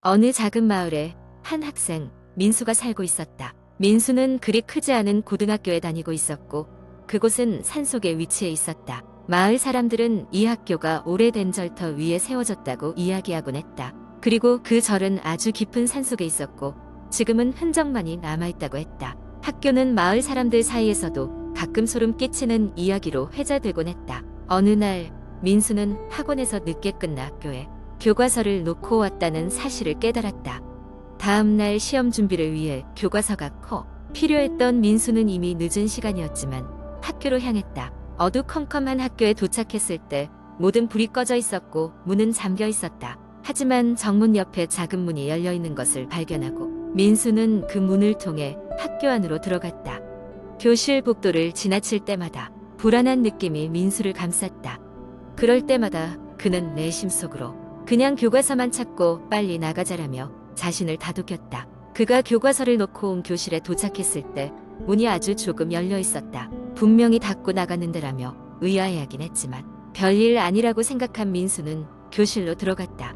어느 작은 마을에 한 학생, 민수가 살고 있었다. 민수는 그리 크지 않은 고등학교에 다니고 있었고 그곳은 산속에 위치해 있었다. 마을 사람들은 이 학교가 오래된 절터 위에 세워졌다고 이야기하곤 했다. 그리고 그 절은 아주 깊은 산속에 있었고 지금은 흔적만이 남아있다고 했다. 학교는 마을 사람들 사이에서도 가끔 소름 끼치는 이야기로 회자되곤 했다. 어느 날 민수는 학원에서 늦게 끝나 학교에 교과서를 놓고 왔다는 사실을 깨달았다. 다음 날 시험 준비를 위해 교과서가 필요했던 민수는 이미 늦은 시간이었지만 학교로 향했다. 어두컴컴한 학교에 도착했을 때 모든 불이 꺼져 있었고 문은 잠겨 있었다. 하지만 정문 옆에 작은 문이 열려 있는 것을 발견하고 민수는 그 문을 통해 학교 안으로 들어갔다. 교실 복도를 지나칠 때마다 불안한 느낌이 민수를 감쌌다. 그럴 때마다 그는 내심 속으로 그냥 교과서만 찾고 빨리 나가자라며 자신을 다독였다. 그가 교과서를 놓고 온 교실에 도착했을 때 문이 아주 조금 열려 있었다. 분명히 닫고 나갔는데라며 의아해하긴 했지만 별일 아니라고 생각한 민수는 교실로 들어갔다.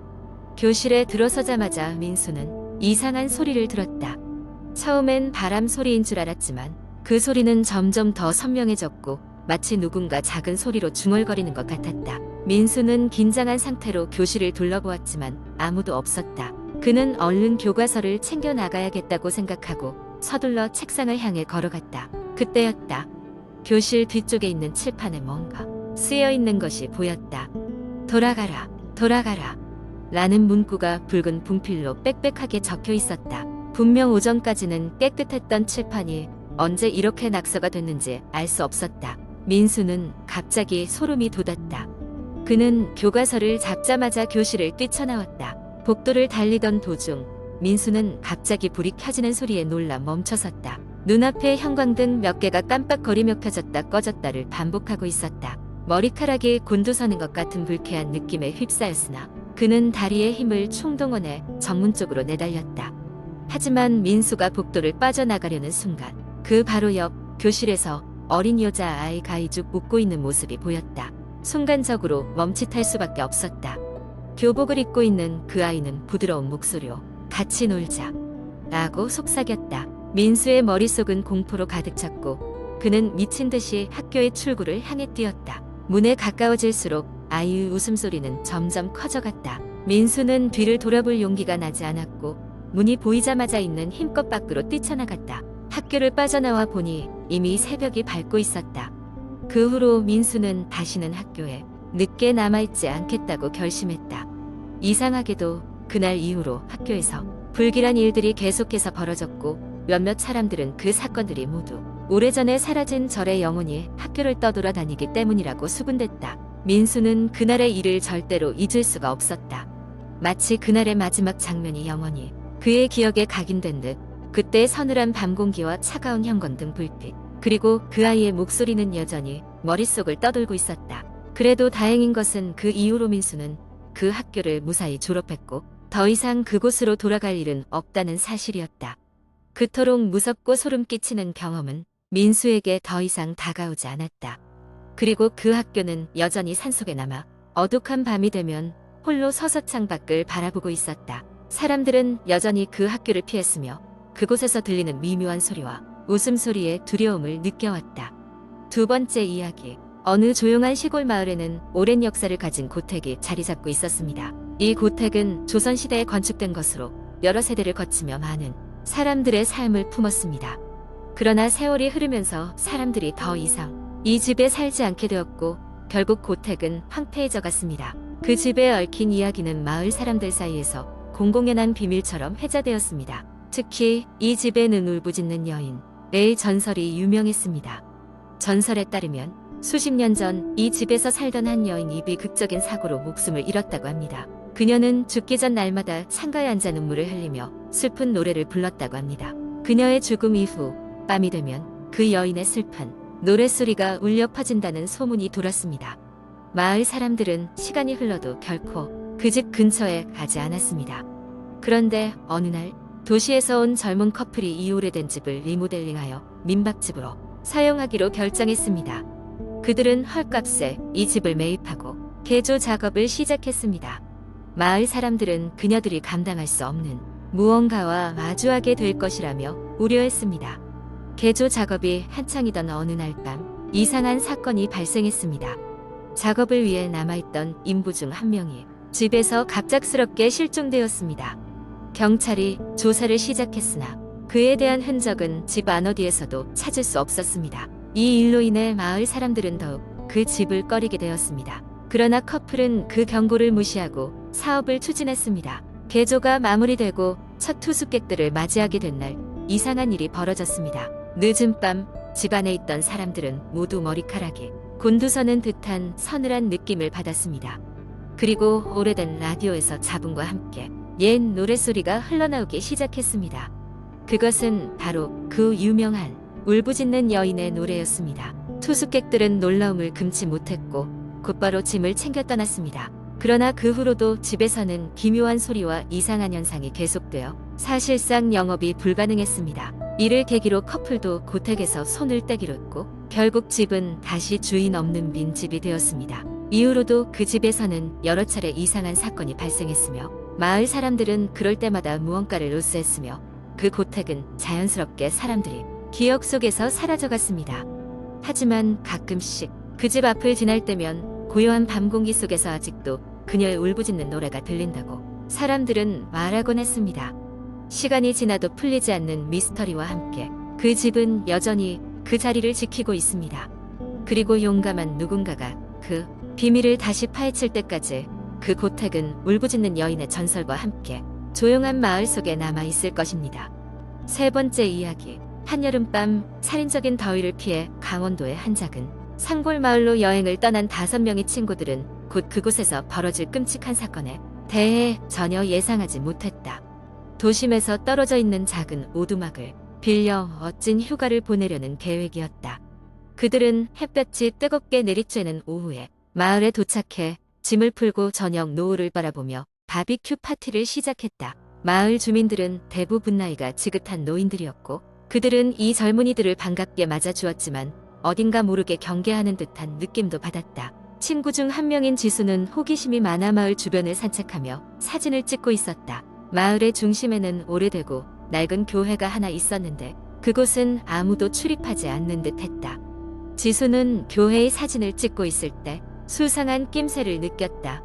교실에 들어서자마자 민수는 이상한 소리를 들었다. 처음엔 바람 소리인 줄 알았지만 그 소리는 점점 더 선명해졌고 마치 누군가 작은 소리로 중얼거리는 것 같았다. 민수는 긴장한 상태로 교실을 둘러보았지만 아무도 없었다. 그는 얼른 교과서를 챙겨 나가야겠다고 생각하고 서둘러 책상을 향해 걸어갔다. 그때였다. 교실 뒤쪽에 있는 칠판에 뭔가 쓰여 있는 것이 보였다. 돌아가라, 돌아가라 라는 문구가 붉은 분필로 빽빽하게 적혀 있었다. 분명 오전까지는 깨끗했던 칠판이 언제 이렇게 낙서가 됐는지 알 수 없었다. 민수는 갑자기 소름이 돋았다. 그는 교과서를 잡자마자 교실을 뛰쳐나왔다. 복도를 달리던 도중 민수는 갑자기 불이 켜지는 소리에 놀라 멈춰섰다. 눈앞에 형광등 몇 개가 깜빡거리며 켜졌다 꺼졌다를 반복하고 있었다. 머리카락이 곤두서는 것 같은 불쾌한 느낌에 휩싸였으나 그는 다리에 힘을 총동원해 정문 쪽으로 내달렸다. 하지만 민수가 복도를 빠져나가려는 순간 그 바로 옆 교실에서 어린 여자아이가 이죽 웃고 있는 모습이 보였다. 순간적으로 멈칫할 수밖에 없었다. 교복을 입고 있는 그 아이는 부드러운 목소리로 같이 놀자 라고 속삭였다. 민수의 머릿속은 공포로 가득 찼고 그는 미친 듯이 학교의 출구를 향해 뛰었다. 문에 가까워질수록 아이의 웃음소리는 점점 커져갔다. 민수는 뒤를 돌아볼 용기가 나지 않았고 문이 보이자마자 있는 힘껏 밖으로 뛰쳐나갔다. 학교를 빠져나와 보니 이미 새벽이 밝고 있었다. 그 후로 민수는 다시는 학교에 늦게 남아있지 않겠다고 결심했다. 이상하게도 그날 이후로 학교에서 불길한 일들이 계속해서 벌어졌고 몇몇 사람들은 그 사건들이 모두 오래전에 사라진 절의 영혼이 학교를 떠돌아다니기 때문이라고 수군댔다. 민수는 그날의 일을 절대로 잊을 수가 없었다. 마치 그날의 마지막 장면이 영원히 그의 기억에 각인된 듯 그때 서늘한 밤 공기와 차가운 형광등 불빛 그리고 그 아이의 목소리는 여전히 머릿속을 떠돌고 있었다. 그래도 다행인 것은 그 이후로 민수는 그 학교를 무사히 졸업했고 더 이상 그곳으로 돌아갈 일은 없다는 사실이었다. 그토록 무섭고 소름 끼치는 경험은 민수에게 더 이상 다가오지 않았다. 그리고 그 학교는 여전히 산속에 남아 어둑한 밤이 되면 홀로 서서 창밖을 바라보고 있었다. 사람들은 여전히 그 학교를 피했으며 그곳에서 들리는 미묘한 소리와 웃음소리에 두려움을 느껴왔다. 두 번째 이야기. 어느 조용한 시골 마을에는 오랜 역사를 가진 고택이 자리 잡고 있었습니다. 이 고택은 조선시대에 건축된 것으로 여러 세대를 거치며 많은 사람들의 삶을 품었습니다. 그러나 세월이 흐르면서 사람들이 더 이상 이 집에 살지 않게 되었고 결국 고택은 황폐해져 갔습니다. 그 집에 얽힌 이야기는 마을 사람들 사이에서 공공연한 비밀처럼 회자되었습니다. 특히 이 집에는 울부짖는 여인의 전설이 유명했습니다. 전설에 따르면 수십 년 전 이 집에서 살던 한 여인이 비극적인 사고로 목숨을 잃었다고 합니다. 그녀는 죽기 전 날마다 창가에 앉아 눈물을 흘리며 슬픈 노래를 불렀다고 합니다. 그녀의 죽음 이후 밤이 되면 그 여인의 슬픈 노랫소리가 울려 퍼진다는 소문이 돌았습니다. 마을 사람들은 시간이 흘러도 결코 그 집 근처에 가지 않았습니다. 그런데 어느 날 도시에서 온 젊은 커플이 이 오래된 집을 리모델링하여 민박집으로 사용하기로 결정했습니다. 그들은 헐값에 이 집을 매입하고 개조 작업을 시작했습니다. 마을 사람들은 그녀들이 감당할 수 없는 무언가와 마주하게 될 것이라며 우려했습니다. 개조 작업이 한창이던 어느 날 밤 이상한 사건이 발생했습니다. 작업을 위해 남아있던 인부 중 한 명이 집에서 갑작스럽게 실종되었습니다. 경찰이 조사를 시작했으나 그에 대한 흔적은 집 안 어디에서도 찾을 수 없었습니다. 이 일로 인해 마을 사람들은 더욱 그 집을 꺼리게 되었습니다. 그러나 커플은 그 경고를 무시하고 사업을 추진했습니다. 개조가 마무리되고 첫 투숙객들을 맞이하게 된 날 이상한 일이 벌어졌습니다. 늦은 밤 집안에 있던 사람들은 모두 머리카락이 곤두서는 듯한 서늘한 느낌을 받았습니다. 그리고 오래된 라디오에서 잡음과 함께 옛 노랫소리가 흘러나오기 시작했습니다. 그것은 바로 그 유명한 울부짖는 여인의 노래였습니다. 투숙객들은 놀라움을 금치 못했고 곧바로 짐을 챙겨 떠났습니다. 그러나 그 후로도 집에서는 기묘한 소리와 이상한 현상이 계속되어 사실상 영업이 불가능했습니다. 이를 계기로 커플도 고택에서 손을 떼기로 했고 결국 집은 다시 주인 없는 빈집이 되었습니다. 이후로도 그 집에서는 여러 차례 이상한 사건이 발생했으며 마을 사람들은 그럴 때마다 무언가를 로스했으며 그 고택은 자연스럽게 사람들이 기억 속에서 사라져갔습니다. 하지만 가끔씩 그 집 앞을 지날 때면 고요한 밤 공기 속에서 아직도 그녀의 울부짖는 노래가 들린다고 사람들은 말하곤 했습니다. 시간이 지나도 풀리지 않는 미스터리와 함께 그 집은 여전히 그 자리를 지키고 있습니다. 그리고 용감한 누군가가 그 비밀을 다시 파헤칠 때까지 그 고택은 울부짖는 여인의 전설과 함께 조용한 마을 속에 남아 있을 것입니다. 세 번째 이야기. 한여름밤 살인적인 더위를 피해 강원도의 한 작은 산골 마을로 여행을 떠난 5명의 친구들은 곧 그곳에서 벌어질 끔찍한 사건에 대해 전혀 예상하지 못했다. 도심에서 떨어져 있는 작은 오두막을 빌려 멋진 휴가를 보내려는 계획이었다. 그들은 햇볕이 뜨겁게 내리쬐는 오후에 마을에 도착해 짐을 풀고 저녁 노을을 바라보며 바비큐 파티를 시작했다. 마을 주민들은 대부분 나이가 지긋한 노인들이었고 그들은 이 젊은이들을 반갑게 맞아주었지만 어딘가 모르게 경계하는 듯한 느낌도 받았다. 친구 중 한 명인 지수는 호기심이 많아 마을 주변을 산책하며 사진을 찍고 있었다. 마을의 중심에는 오래되고 낡은 교회가 하나 있었는데 그곳은 아무도 출입하지 않는 듯 했다. 지수는 교회의 사진을 찍고 있을 때 수상한 낌새를 느꼈다.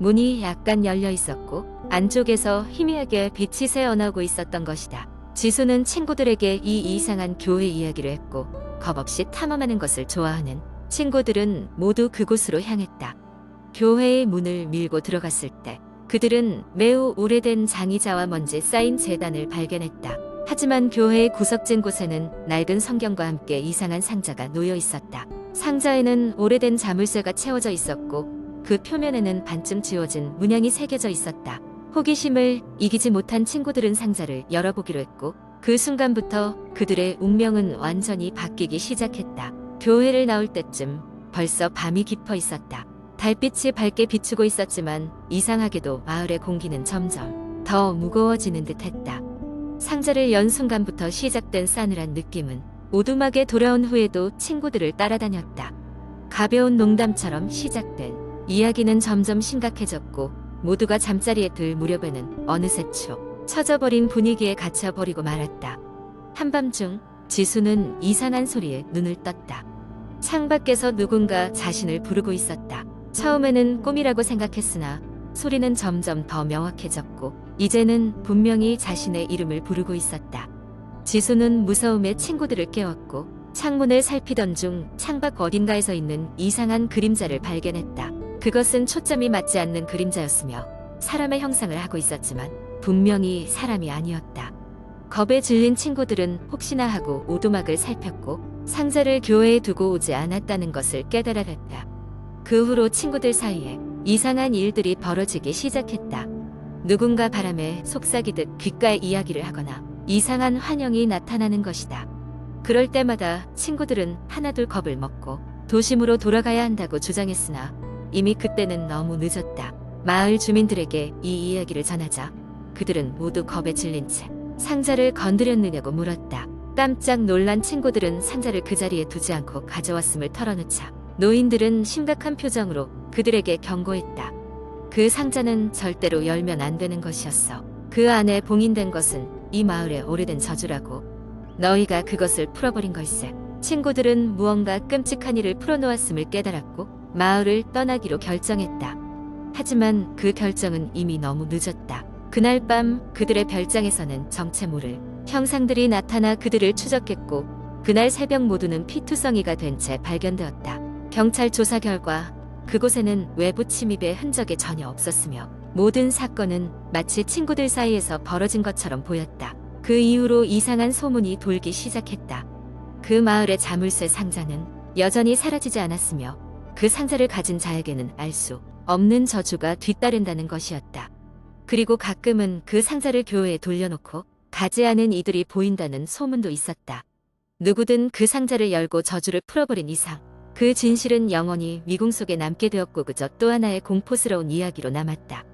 문이 약간 열려 있었고 안쪽에서 희미하게 빛이 새어나오고 있었던 것이다. 지수는 친구들에게 이 이상한 교회 이야기를 했고 겁없이 탐험하는 것을 좋아하는 친구들은 모두 그곳으로 향했다. 교회의 문을 밀고 들어갔을 때 그들은 매우 오래된 장의자와 먼지 쌓인 제단을 발견했다. 하지만 교회의 구석진 곳에는 낡은 성경과 함께 이상한 상자가 놓여 있었다. 상자에는 오래된 자물쇠가 채워져 있었고 그 표면에는 반쯤 지워진 문양이 새겨져 있었다. 호기심을 이기지 못한 친구들은 상자를 열어보기로 했고 그 순간부터 그들의 운명은 완전히 바뀌기 시작했다. 교회를 나올 때쯤 벌써 밤이 깊어 있었다. 달빛이 밝게 비추고 있었지만 이상하게도 마을의 공기는 점점 더 무거워지는 듯했다. 상자를 연 순간부터 시작된 싸늘한 느낌은 오두막에 돌아온 후에도 친구들을 따라다녔다. 가벼운 농담처럼 시작된 이야기는 점점 심각해졌고 모두가 잠자리에 들 무렵에는 어느새 축 처져버린 분위기에 갇혀버리고 말았다. 한밤중 지수는 이상한 소리에 눈을 떴다. 창밖에서 누군가 자신을 부르고 있었다. 처음에는 꿈이라고 생각했으나 소리는 점점 더 명확해졌고 이제는 분명히 자신의 이름을 부르고 있었다. 지수는 무서움에 친구들을 깨웠고 창문을 살피던 중 창밖 어딘가에서 있는 이상한 그림자를 발견했다. 그것은 초점이 맞지 않는 그림자였으며 사람의 형상을 하고 있었지만 분명히 사람이 아니었다. 겁에 질린 친구들은 혹시나 하고 오두막을 살폈고 상자를 교회에 두고 오지 않았다는 것을 깨달았다. 그 후로 친구들 사이에 이상한 일들이 벌어지기 시작했다. 누군가 바람에 속삭이듯 귓가에 이야기를 하거나 이상한 환영이 나타나는 것이다. 그럴 때마다 친구들은 하나둘 겁을 먹고 도심으로 돌아가야 한다고 주장했으나 이미 그때는 너무 늦었다. 마을 주민들에게 이 이야기를 전하자 그들은 모두 겁에 질린 채 상자를 건드렸느냐고 물었다. 깜짝 놀란 친구들은 상자를 그 자리에 두지 않고 가져왔음을 털어놓자 노인들은 심각한 표정으로 그들에게 경고했다. 그 상자는 절대로 열면 안 되는 것이었어. 그 안에 봉인된 것은 이 마을의 오래된 저주라고. 너희가 그것을 풀어버린 걸세. 친구들은 무언가 끔찍한 일을 풀어놓았음을 깨달았고 마을을 떠나기로 결정했다. 하지만 그 결정은 이미 너무 늦었다. 그날 밤 그들의 별장에서는 정체 모를 형상들이 나타나 그들을 추적했고 그날 새벽 모두는 피투성이가 된 채 발견되었다. 경찰 조사 결과 그곳에는 외부 침입의 흔적이 전혀 없었으며 모든 사건은 마치 친구들 사이에서 벌어진 것처럼 보였다. 그 이후로 이상한 소문이 돌기 시작했다. 그 마을의 자물쇠 상자는 여전히 사라지지 않았으며 그 상자를 가진 자에게는 알 수 없는 저주가 뒤따른다는 것이었다. 그리고 가끔은 그 상자를 교회에 돌려놓고 가지 않은 이들이 보인다는 소문도 있었다. 누구든 그 상자를 열고 저주를 풀어버린 이상 그 진실은 영원히 위궁 속에 남게 되었고 그저 또 하나의 공포스러운 이야기로 남았다.